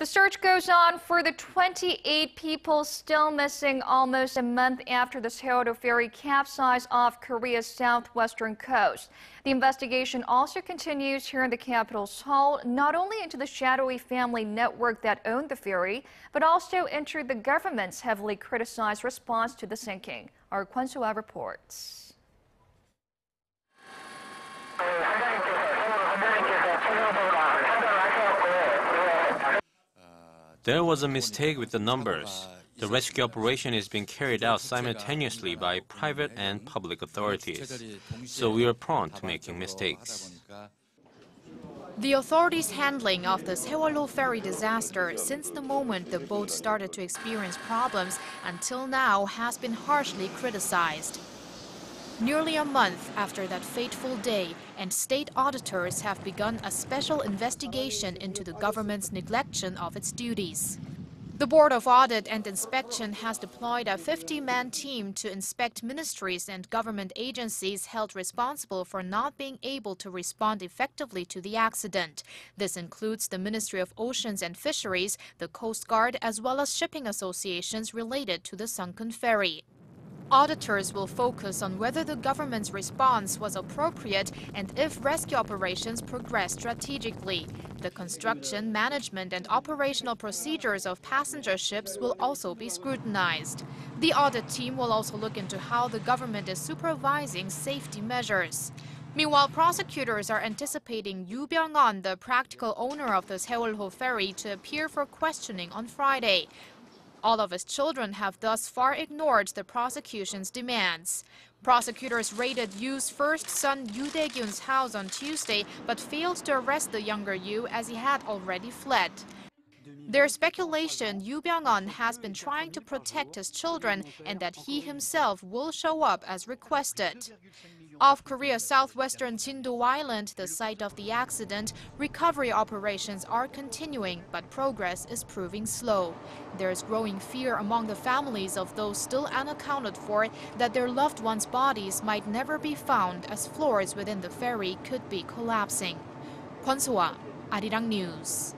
The search goes on for the 28 people still missing almost a month after the Sewol-ho ferry capsized off Korea's southwestern coast. The investigation also continues here in the capital, Seoul, not only into the shadowy family network that owned the ferry, but also into the government's heavily criticized response to the sinking. Our Kwon Soa reports. There was a mistake with the numbers. The rescue operation is being carried out simultaneously by private and public authorities, so we are prone to making mistakes. The authorities' handling of the Sewol-ho ferry disaster since the moment the boat started to experience problems until now has been harshly criticized. Nearly a month after that fateful day, and state auditors have begun a special investigation into the government's neglection of its duties. The Board of Audit and Inspection has deployed a 50-man team to inspect ministries and government agencies held responsible for not being able to respond effectively to the accident. This includes the Ministry of Oceans and Fisheries, the Coast Guard, as well as shipping associations related to the sunken ferry. Auditors will focus on whether the government's response was appropriate and if rescue operations progress strategically. The construction, management, and operational procedures of passenger ships will also be scrutinized. The audit team will also look into how the government is supervising safety measures. Meanwhile, prosecutors are anticipating Yoo Byung-on, the practical owner of the Sewol-ho ferry, to appear for questioning on Friday. All of his children have thus far ignored the prosecution's demands. Prosecutors raided Yoo's first son Yoo Dae-gyun's house on Tuesday, but failed to arrest the younger Yoo as he had already fled. There's speculation Yoo Byung-on has been trying to protect his children and that he himself will show up as requested. Off Korea's southwestern Jindu Island, the site of the accident, recovery operations are continuing, but progress is proving slow. There is growing fear among the families of those still unaccounted for that their loved ones' bodies might never be found as floors within the ferry could be collapsing. Kwon Soa, Arirang News.